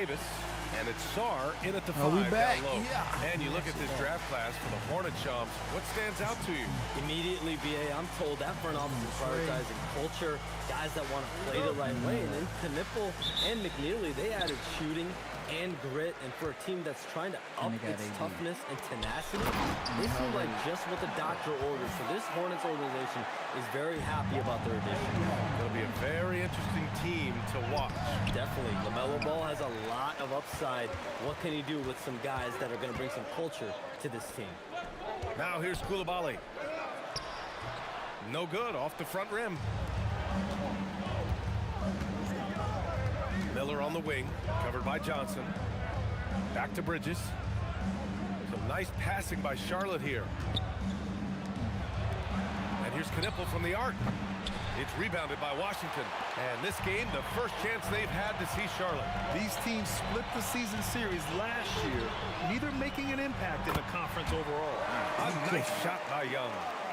Davis. And it's Sarr in at the 5 back. down low. Yeah. And you look at this draft class for the Hornets, Shams. What stands out to you? Immediately, BA, I'm told that front office is prioritizing culture, guys that want to play the right way. And then Knipple and McNeely, they added shooting and grit. And for a team that's trying to up its toughness and tenacity, they seem like just what the doctor ordered. So this Hornets organization is very happy about their addition. It'll be a very interesting team to watch. Definitely. LaMelo Ball has a lot of upside. What can he do with some guys that are going to bring some culture to this team? Now here's Koulibaly. No good, off the front rim. Miller on the wing, covered by Johnson. Back to Bridges. Some nice passing by Charlotte here. And here's Knipple from the arc. It's rebounded by Washington. And this game, the first chance they've had to see Charlotte. These teams split the season series last year, neither making an impact in the conference overall. A nice shot by Young.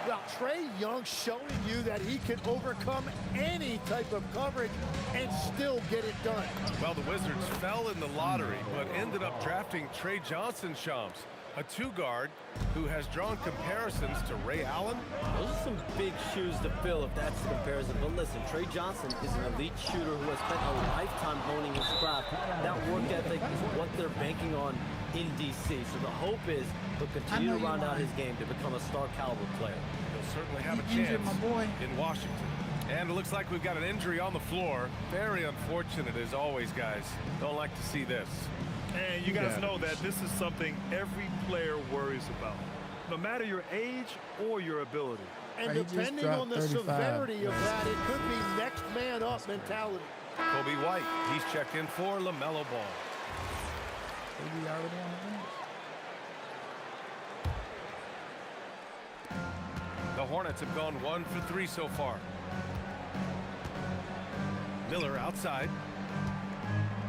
Well, Trae Young showing you that he can overcome any type of coverage and still get it done. Well, the Wizards fell in the lottery, but ended up drafting Trey Johnson, Shams, a two-guard who has drawn comparisons to Ray Allen. Those are some big shoes to fill if that's the comparison. But listen, Trey Johnson is an elite shooter who has spent a lifetime honing his craft. That work ethic is what they're banking on in D.C. So the hope is he'll continue to round out his game to become a star-caliber player. He'll certainly have a chance in Washington. And it looks like we've got an injury on the floor. Very unfortunate as always, guys. Don't like to see this. And you guys know that this is something every player worries about, no matter your age or your ability. And depending on the severity of that, it could be next man up mentality. Kobe White, he's checked in for LaMelo Ball. Maybe already on the bench. The Hornets have gone 1 for 3 so far. Miller outside.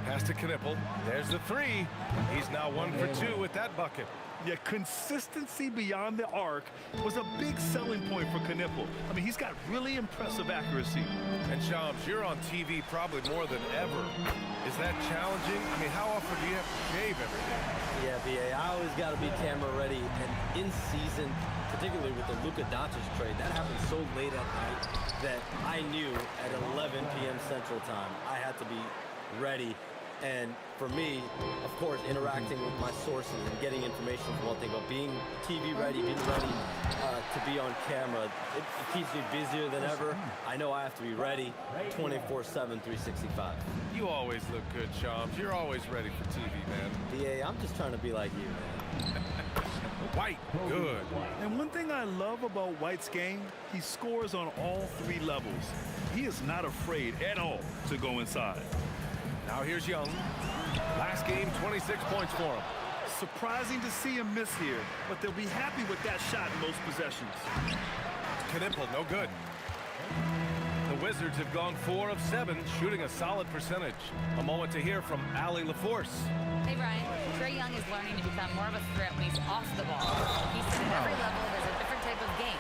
Pass to Knipple. There's the 3. He's now 1 for 2 with that bucket. Yeah, consistency beyond the arc was a big selling point for Knipple. I mean, he's got really impressive accuracy. And Shams, you're on TV probably more than ever. Is that challenging? I mean, how often do you have to shave every day? Yeah, BA, I always got to be camera ready. And in season, particularly with the Luka Doncic trade, that happened so late at night that I knew at 11 p.m. Central Time I had to be ready. And for me, of course, interacting with my sources and getting information is one thing, but being TV ready, being ready to be on camera, it keeps me busier than ever. I know I have to be ready 24/7, 365. You always look good, Shams. You're always ready for TV, man. BA, I'm just trying to be like you, man. White, good. And one thing I love about White's game, he scores on all 3 levels. He is not afraid at all to go inside. Now here's Young. Last game, 26 points for him. Surprising to see him miss here, but they'll be happy with that shot in most possessions. Knipple, no good. The Wizards have gone 4 of 7, shooting a solid percentage. A moment to hear from Allie LaForce. Hey, Brian. Trae Young is learning to become more of a threat when he's off the ball. He said at every level there's a different type of game.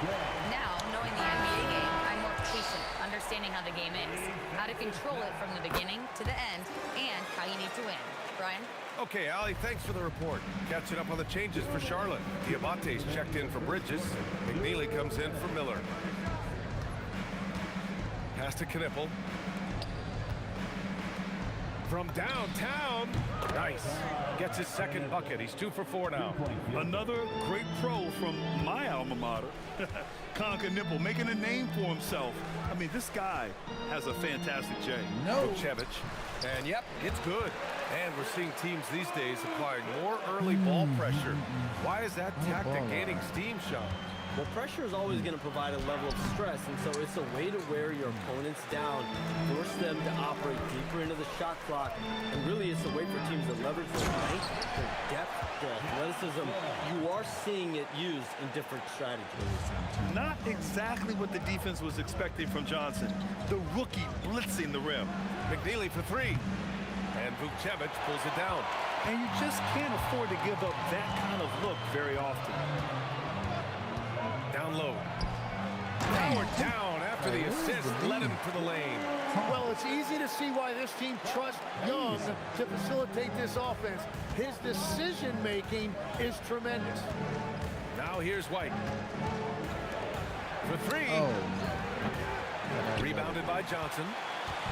Now, knowing the NBA game, I'm more patient, understanding how the game is, how to control it from the beginning to the end, and how you need to win. Brian? Okay, Allie, thanks for the report. Catching up on the changes for Charlotte. Diabate's checked in for Bridges. McNeely comes in for Miller. Pass to Knipple. From downtown. Nice. Gets his second bucket. He's 2 for 4 now. Another great pro from my alma mater. Knipple making a name for himself. I mean, this guy has a fantastic J. Vucevic. And yep, it's good. And we're seeing teams these days applying more early ball pressure. Why is that tactic gaining steam, Sean? Well, pressure is always going to provide a level of stress, and so it's a way to wear your opponents down, force them to operate deeper into the shot clock, and really it's a way for teams to leverage their length, their depth, their athleticism. You are seeing it used in different strategies. Not exactly what the defense was expecting from Johnson. The rookie blitzing the rim. McNeely for 3. And Vucevic pulls it down. And you just can't afford to give up that kind of look very often. Down low. Power down after the assist led him to the lane. Well, it's easy to see why this team trusts Young to facilitate this offense. His decision-making is tremendous. Now here's White. For three. Oh. Rebounded by Johnson.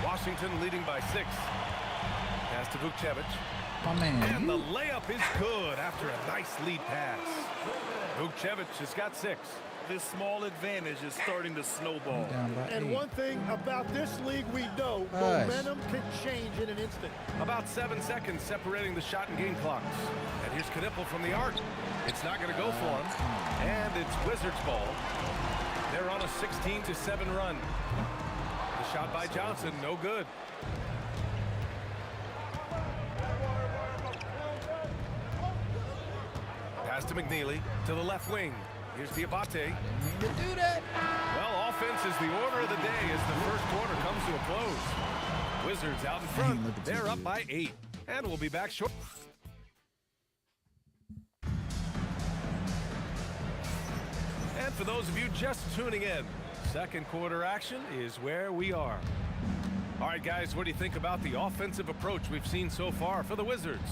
Washington leading by 6. Pass to Vukcevic. My man. And the layup is good after a nice lead pass. Vukcevic has got 6. This small advantage is starting to snowball. Down by And 8. one thing about this league we know, Hush. momentum can change in an instant. About 7 seconds separating the shot and game clocks. And here's Knipple from the arc. It's not going to go for him. And it's Wizards ball. They're on a 16-7 run. The shot by Johnson, no good. Pass to McNeely to the left wing. Here's Diabate. You do that. Well, offense is the order of the day as the first quarter comes to a close. Wizards out in front. They're up by 8. And we'll be back short. And for those of you just tuning in, second quarter action is where we are. All right, guys, what do you think about the offensive approach we've seen so far for the Wizards?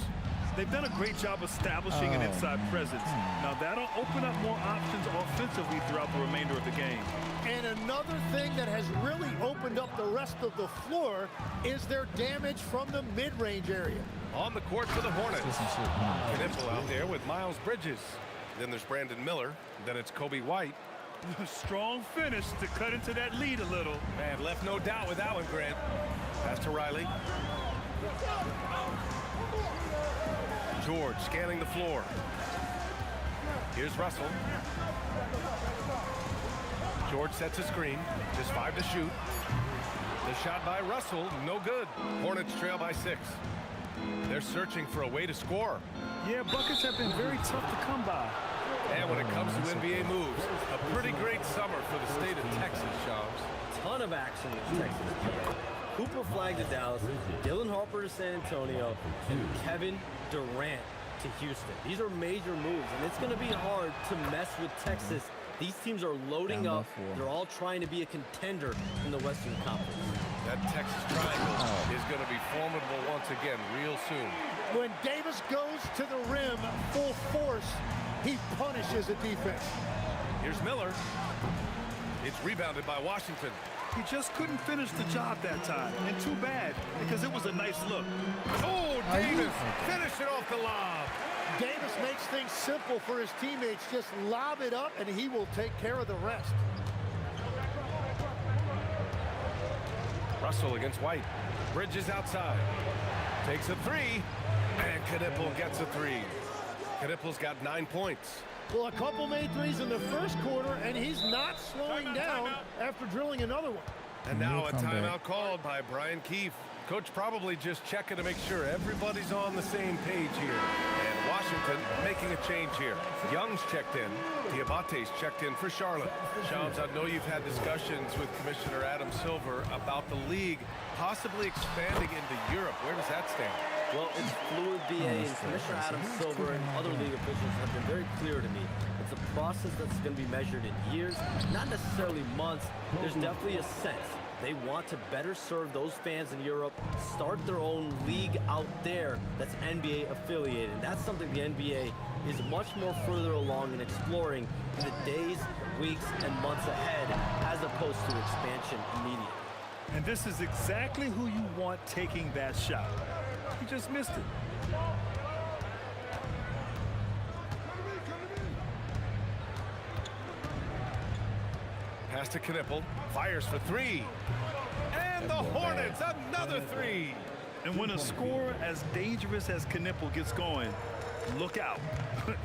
They've done a great job establishing an inside presence. Now that'll open up more options offensively throughout the remainder of the game. And another thing that has really opened up the rest of the floor is their damage from the mid-range area. On the court for the Hornets. Knipple out there with Miles Bridges. Then there's Brandon Miller. Then it's Kobe White. Strong finish to cut into that lead a little. Man, left no doubt with that one, Grant. Pass to Riley. George scanning the floor. Here's Russell. George sets a screen. Just 5 to shoot. The shot by Russell, no good. Hornets trail by 6. They're searching for a way to score. Yeah, buckets have been very tough to come by. And when it comes to NBA moves, a pretty great summer for the state of Texas, Shams. Ton of action in Texas. Cooper Flag to Dallas, Dylan Harper to San Antonio, and Kevin Durant to Houston. These are major moves, and it's going to be hard to mess with Texas. These teams are loading up. They're all trying to be a contender in the Western Conference. That Texas triangle is going to be formidable once again real soon. When Davis goes to the rim full force, he punishes a defense. Here's Miller. It's rebounded by Washington. He just couldn't finish the job that time, and too bad, because it was a nice look. Oh, Davis finishing off the lob. Davis makes things simple for his teammates. Just lob it up, and he will take care of the rest. Russell against White. Bridges outside. Takes a 3, and Knipple gets a 3. Knipple's got 9 points. Well, a couple made threes in the first quarter, and he's not slowing down after drilling another one. And now a timeout called by Brian Keefe. Coach probably just checking to make sure everybody's on the same page here. And Washington making a change here. Young's checked in. Diabate's checked in for Charlotte. Shams, I know you've had discussions with Commissioner Adam Silver about the league possibly expanding into Europe. Where does that stand? Well, it's fluid, BA, and Commissioner Adam Silver and other league officials have been very clear to me. It's a process that's going to be measured in years, not necessarily months. There's definitely a sense. They want to better serve those fans in Europe, start their own league out there that's NBA affiliated. And that's something the NBA is much more further along in exploring in the days, weeks, and months ahead, as opposed to expansion immediately. And this is exactly who you want taking that shot. He just missed it. Pass to Knipple. Fires for 3. And the Hornets, another 3. And when a scorer as dangerous as Knipple gets going, look out.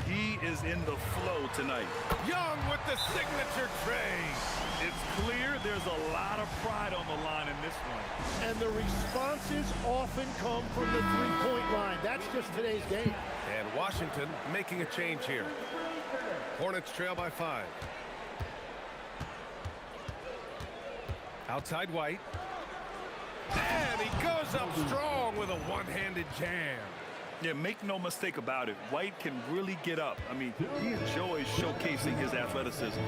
He is in the flow tonight. Young with the signature tray. It's clear there's a lot of pride on the line in this one. And the responses often come from the three-point line. That's just today's game. And Washington making a change here. Hornets trail by 5. Outside White. And he goes up strong with a one-handed jam. Yeah, make no mistake about it. White can really get up. I mean, he enjoys showcasing his athleticism.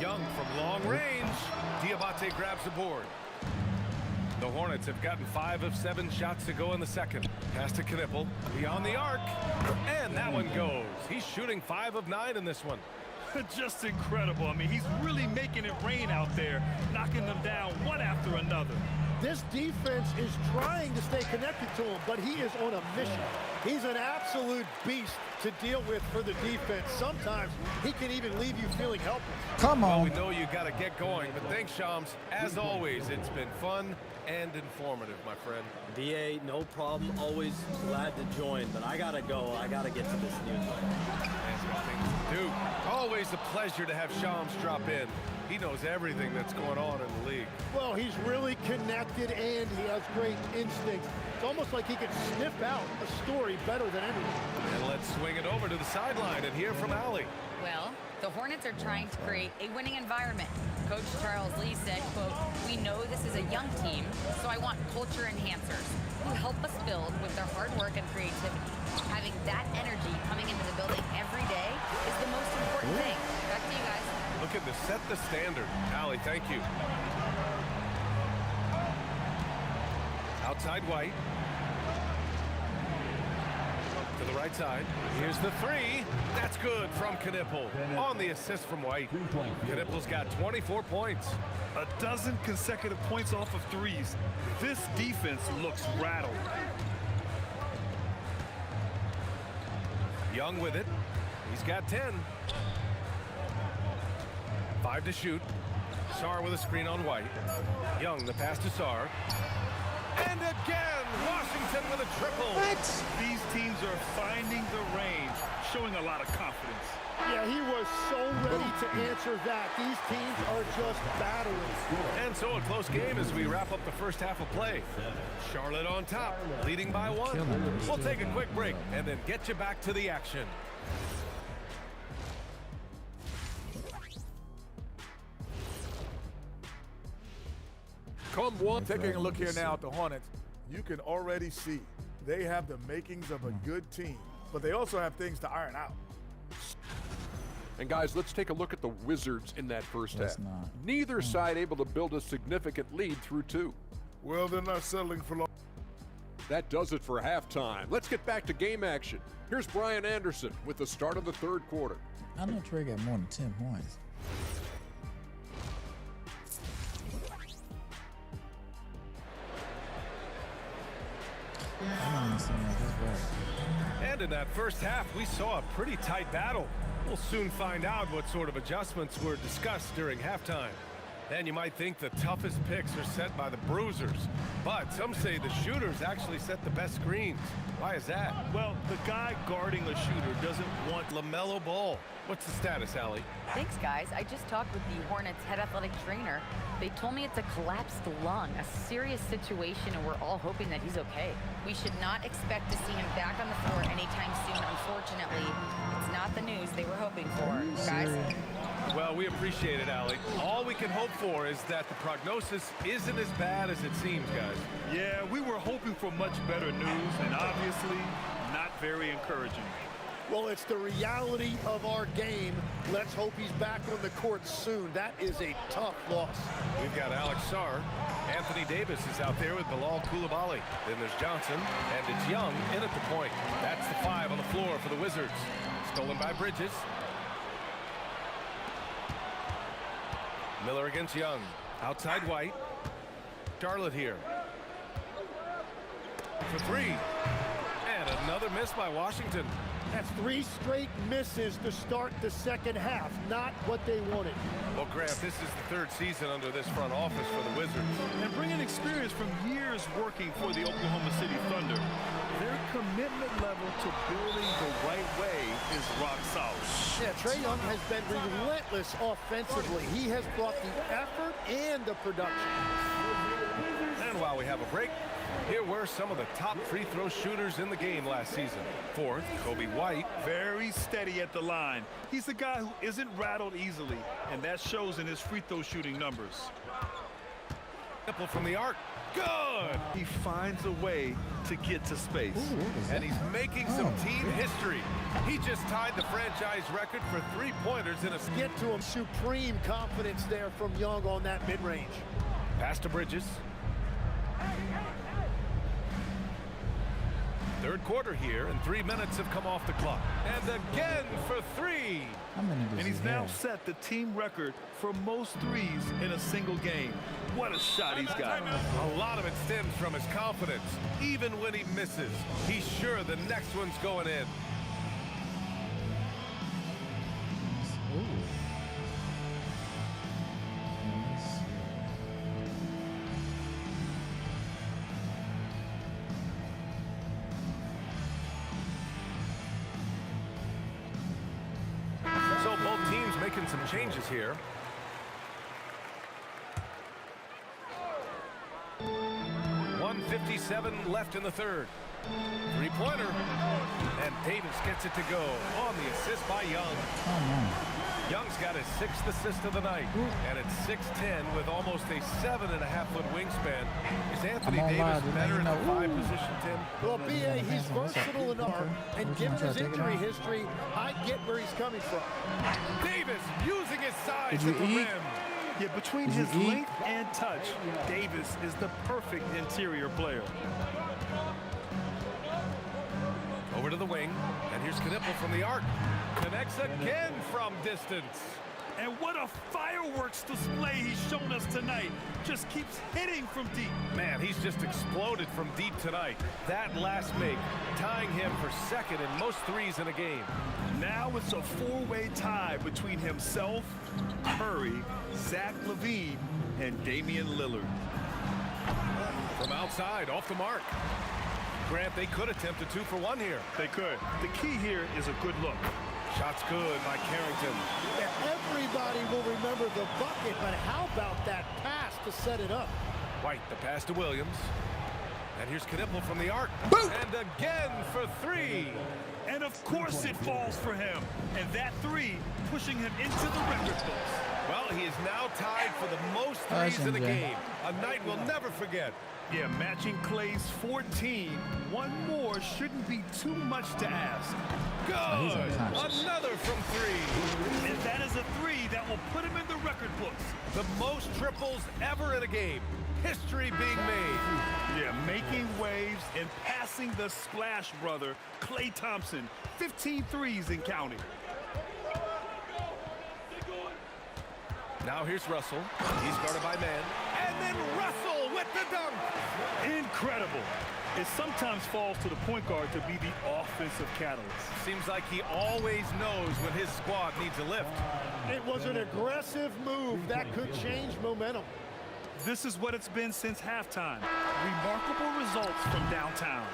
Young from long range. Diabate grabs the board. The Hornets have gotten 5 of 7 shots to go in the second. Pass to Knippel, beyond the arc, and that one goes. He's shooting 5 of 9 in this one. Just incredible. I mean, he's really making it rain out there, knocking them down one after another. This defense is trying to stay connected to him, but he is on a mission. He's an absolute beast to deal with for the defense. Sometimes he can even leave you feeling helpless. Come Well, on. we know you got to get going, but thanks, Shams. As always, it's been fun and informative, my friend. BA, no problem. Always glad to join, but I gotta go. I gotta get to this news. Man's got things to do. Always a pleasure to have Shams drop in. He knows everything that's going on in the league. Well, he's really connected and he has great instincts. It's almost like he can sniff out a story better than anyone. And let's swing it over to the sideline and hear from Allie. Well, the Hornets are trying to create a winning environment. Coach Charles Lee said, quote, "We know this is a young team, so I want culture enhancers who help us build with their hard work and creativity. Having that energy coming into the building every day is the most important thing." Back to you guys. Looking to set the standard. Allie, thank you. Outside White. To the right side. Here's the three. That's good from Knippel. On the assist from White. Knippel's got 24 points. A dozen consecutive points off of threes. This defense looks rattled. Young with it. He's got 10. 5 to shoot. Sarr with a screen on White. Young, the pass to Sarr. And again, Washington with a triple. These teams are finding the range, showing a lot of confidence. Yeah, he was so ready to answer that. These teams are just battling. And so a close game as we wrap up the first half of play. Charlotte on top, leading by 1. We'll take a quick break and then get you back to the action. Come one. Taking a look here now at the Hornets, you can already see they have the makings of a good team, but they also have things to iron out. And guys, let's take a look at the Wizards in that first Let's half. not. Neither side able to build a significant lead through 2. Well, they're not settling for long. That does it for halftime. Let's get back to game action. Here's Brian Anderson with the start of the third quarter. I know Trey got more than 10 points. I don't understand this bad. And in that first half, we saw a pretty tight battle. We'll soon find out what sort of adjustments were discussed during halftime. And you might think the toughest picks are set by the bruisers, but some say the shooters actually set the best screens. Why is that? Well, the guy guarding a shooter doesn't want LaMelo Ball. What's the status, Allie? Thanks, guys. I just talked with the Hornets head athletic trainer. They told me it's a collapsed lung, a serious situation, and we're all hoping that he's okay. We should not expect to see him back on the floor anytime soon. Unfortunately, it's not the news they were hoping for, guys. Well, we appreciate it, Allie. All we can hope for is that the prognosis isn't as bad as it seems, guys. Yeah, we were hoping for much better news, and obviously not very encouraging. Well, it's the reality of our game. Let's hope he's back on the court soon. That is a tough loss. We've got Alex Sarr. Anthony Davis is out there with Bilal Coulibaly. Then there's Johnson, and it's Young in at the point. That's the 5 on the floor for the Wizards. Stolen by Bridges. Miller against Young. Outside White. Charlotte here. For 3. And another miss by Washington. That's 3 straight misses to start the second half. Not what they wanted. Well, Grant, this is the 3rd season under this front office for the Wizards. And bringing experience from years working for the Oklahoma City Thunder, their commitment level to building the right way is rock solid. Yeah, Trae Young has been relentless offensively. He has brought the effort and the production. And while we have a break, here were some of the top free throw shooters in the game last season. 4th, Kobe White. Very steady at the line. He's a guy who isn't rattled easily, and that shows in his free throw shooting numbers. Knippel from the arc. Good! He finds a way to get to space. And he's making some team history. He just tied the franchise record for three-pointers in a... Get to him. Supreme confidence there from Young on that mid-range. Pass to Bridges. Third quarter here, and 3 minutes have come off the clock. And again for three. How many does And he's he now have? set the team record for most threes in a single game. What a shot he's got. A lot of it stems from his confidence. Even when he misses, he's sure the next one's going in. Ooh. Nice. So both teams making some changes here. .157 left in the third. Three-pointer. And Davis gets it to go on the assist by Young. Come on. Young's got his 6th assist of the night. And it's 6'10" with almost a 7.5-foot wingspan. Is Anthony I'm on Davis live, better in the man. 5 position, Tim? Well, B.A., he's versatile enough, and Which given one? his Should I take it injury out? history, I get where he's coming from. Davis using his size Did you at the eat? rim. Yeah, between Did you his eat? length and touch, Davis is the perfect interior player. Over to the wing, and here's Knipple from the arc. Connects again from distance. And what a fireworks display he's shown us tonight. Just keeps hitting from deep. Man, he's just exploded from deep tonight. That last make, tying him for second in most threes in a game. Now it's a four-way tie between himself, Curry, Zach LaVine, and Damian Lillard. From outside, off the mark. Grant, they could attempt a 2 for 1 here. They could. The key here is a good look. Shot's good by Carrington. Yeah, everybody will remember the bucket, but how about that pass to set it up? White, the pass to Williams. And here's Knipple from the arc. And again for 3. And of course it falls for him. And that 3 pushing him into the record books. Well, he is now tied for the most Nice, threes in a MJ. game. A night we'll never forget. Yeah, matching Clay's 14. One more shouldn't be too much to ask. Good. he's unconscious. Another from 3. And that is a 3 that will put him in the record books. The most triples ever in a game. History being made. Yeah, making waves and passing the splash brother, Klay Thompson. 15 threes and counting. Now here's Russell. He's guarded by man. And then Russell with the dunk. Incredible. It sometimes falls to the point guard to be the offensive catalyst. Seems like he always knows when his squad needs a lift. It was an aggressive move that could change momentum. This is what it's been since halftime. Remarkable results from downtown.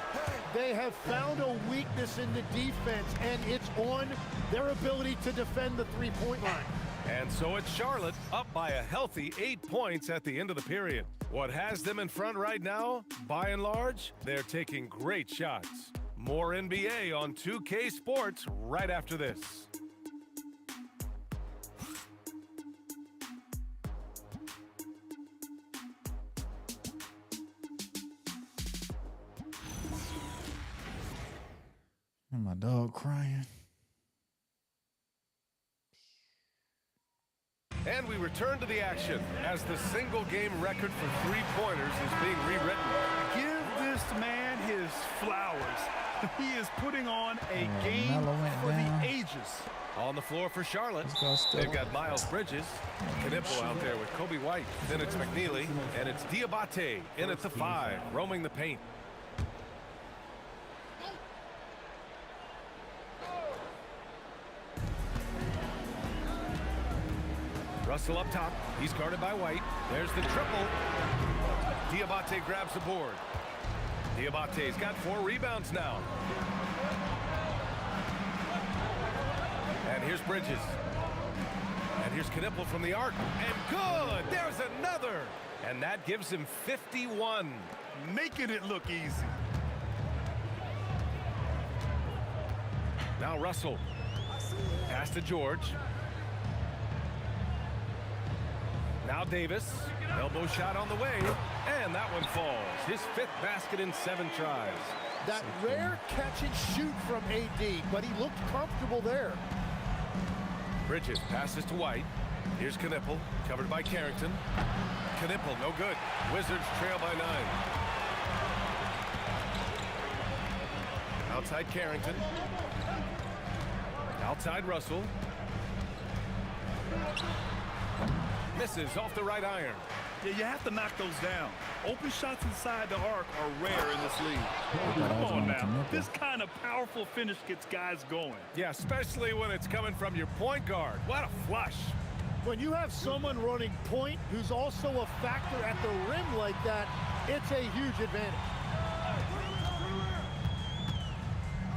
They have found a weakness in the defense, and it's on their ability to defend the three-point line. And so it's Charlotte up by a healthy 8 points at the end of the period. What has them in front right now? By and large, they're taking great shots. More NBA on 2K Sports right after this. And my dog crying. And we return to the action as the single-game record for three-pointers is being rewritten. Give this man his flowers. He is putting on a game Melo went for down. the ages. On the floor for Charlotte, Let's go, Steph. they've got Miles Bridges, Knipple out there with Kobe White. Then it's McNeely, and it's Diabate in at the 5, roaming the paint. Russell up top. He's guarded by White. There's the triple. Diabate grabs the board. Diabate's got 4 rebounds now. And here's Bridges. And here's Knipple from the arc. And good! There's another! And that gives him 51. Making it look easy. Now Russell. Pass to George. Now Davis. Elbow shot on the way, and that one falls. His 5th basket in 7 tries. That rare catch and shoot from AD, but he looked comfortable there. Bridges passes to White. Here's Knipple, covered by Carrington. Knipple, no good. Wizards trail by 9. Outside Carrington. Outside Russell. Misses off the right iron. Yeah, you have to knock those down. Open shots inside the arc are rare in this league. Come on now. This kind of powerful finish gets guys going. Yeah, especially when it's coming from your point guard. What a flush. When you have someone running point who's also a factor at the rim like that, it's a huge advantage.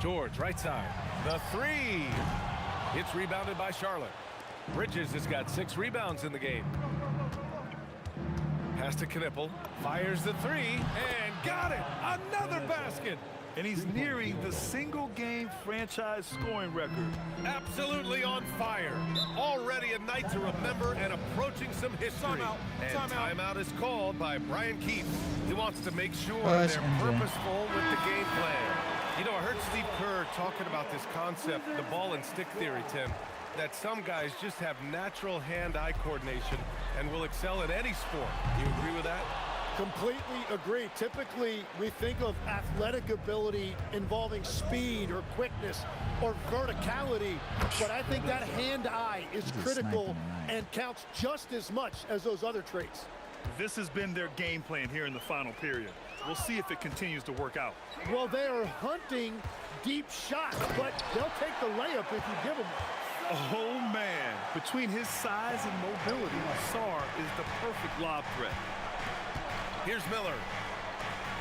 George, right side. The 3. It's rebounded by Charlotte. Bridges has got 6 rebounds in the game. Pass to Knipple. Fires the 3 and got it. Another basket. And he's nearing the single-game franchise scoring record. Absolutely on fire. Already a night to remember and approaching some history. Timeout is called by Brian Keefe. He wants to make sure they're purposeful with the game plan. You know, I heard Steve Kerr talking about this concept, the ball and stick theory, Tim, that some guys just have natural hand-eye coordination and will excel at any sport. Do you agree with that? Completely agree. Typically, we think of athletic ability involving speed or quickness or verticality, but I think that hand-eye is critical and counts just as much as those other traits. This has been their game plan here in the final period. We'll see if it continues to work out. Well, they are hunting deep shots, but they'll take the layup if you give them one. Oh, man. Between his size and mobility, Sarr is the perfect lob threat. Here's Miller.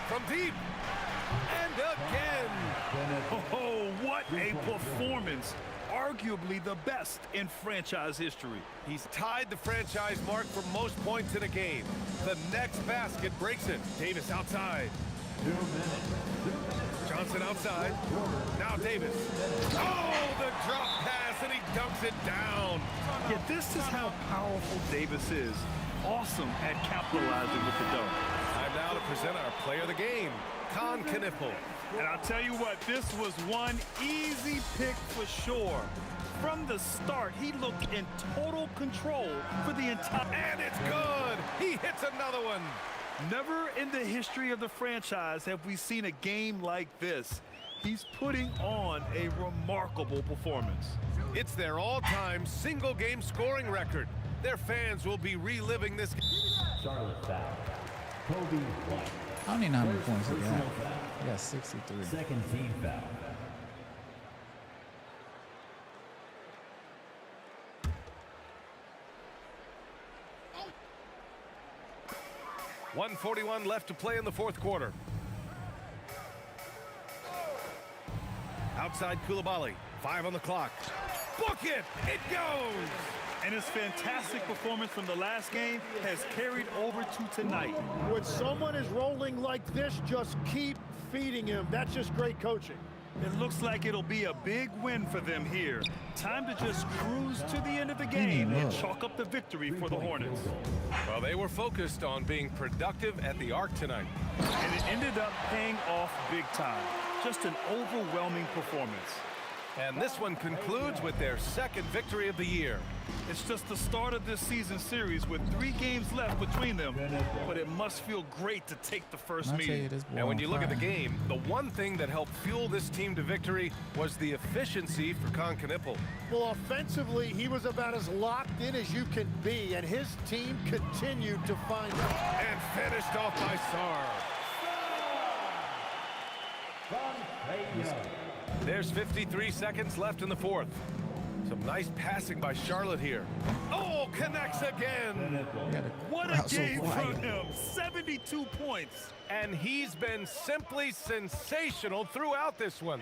From deep. And again. Oh, what a performance. Arguably the best in franchise history. He's tied the franchise mark for most points in a game. The next basket breaks it. Davis outside. Johnson outside. Now Davis. Oh, the drop pass, and he dunks it down. Yeah, this is how powerful Davis is. Awesome at capitalizing with the dunk. Time now to present our player of the game, Con Knipple. And I'll tell you what, this was one easy pick for sure. From the start, he looked in total control for the entire... And it's good! He hits another one! Never in the history of the franchise have we seen a game like this. He's putting on a remarkable performance. It's their all-time single-game scoring record. Their fans will be reliving this. Charlotte foul. Kobe White. I don't even know how many points he got. He got 63. Second team foul. .141 left to play in the 4th quarter. Outside Koulibaly. 5 on the clock. Book it! It goes! And his fantastic performance from the last game has carried over to tonight. When someone is rolling like this, just keep feeding him. That's just great coaching. It looks like it'll be a big win for them here. Time to just cruise to the end of the game and chalk up the victory for the Hornets. Well, they were focused on being productive at the arc tonight. And it ended up paying off big time. Just an overwhelming performance. And this one concludes with their 2nd victory of the year. It's just the start of this season series with 3 games left between them, but it must feel great to take the first meeting. And when you look at the game, the one thing that helped fuel this team to victory was the efficiency for Con Knipple. Well, offensively, he was about as locked in as you can be, and his team continued to find him. And finished off by Sarr. There's 53 seconds left in the 4th. Some nice passing by Charlotte here. Oh, connects again. What a game from him. 72 points. And he's been simply sensational throughout this one.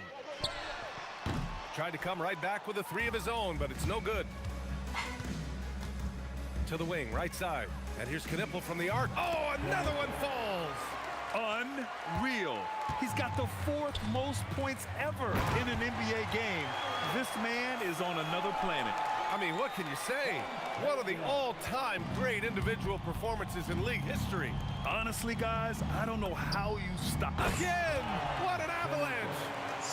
Tried to come right back with a 3 of his own, but it's no good. To the wing, right side. And here's Knipple from the arc. Oh, another one falls. Unreal. He's got the 4th most points ever in an NBA game. This man is on another planet. I mean, what can you say? One of the all-time great individual performances in league history. Honestly, guys, I don't know how you stop. Again, what an avalanche.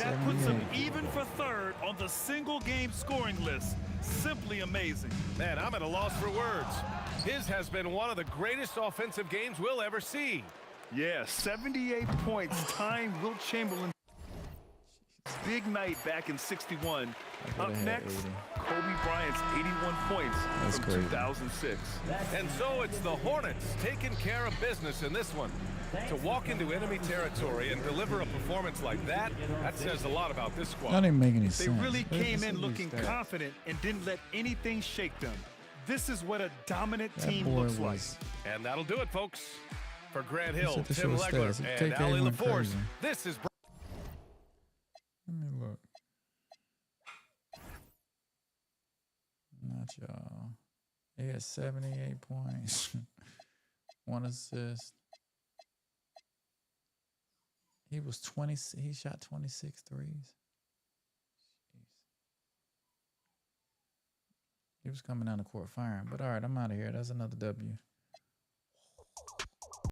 That puts him even for third on the single-game scoring list. Simply amazing. Man, I'm at a loss for words. His has been one of the greatest offensive games we'll ever see. Yeah, 78 points, tying Wilt Chamberlain's big night back in '61. Up next, Kobe Bryant's 81 points from 2006. And so it's the Hornets taking care of business in this one. To walk into enemy territory and deliver a performance like that, that says a lot about this squad. That didn't make any They sense. really came in looking confident and didn't let anything shake them. This is what a dominant team looks like. And that'll do it, folks. For Grant Hill, Set the Tim show Legler, stats. and KK Ali went LaForce, crazy. this is... Let me look. Not y'all. He had 78 points. 1 assist. He was 20. He shot 26 threes. Jeez. He was coming down the court firing. But all right, I'm out of here. That's another W.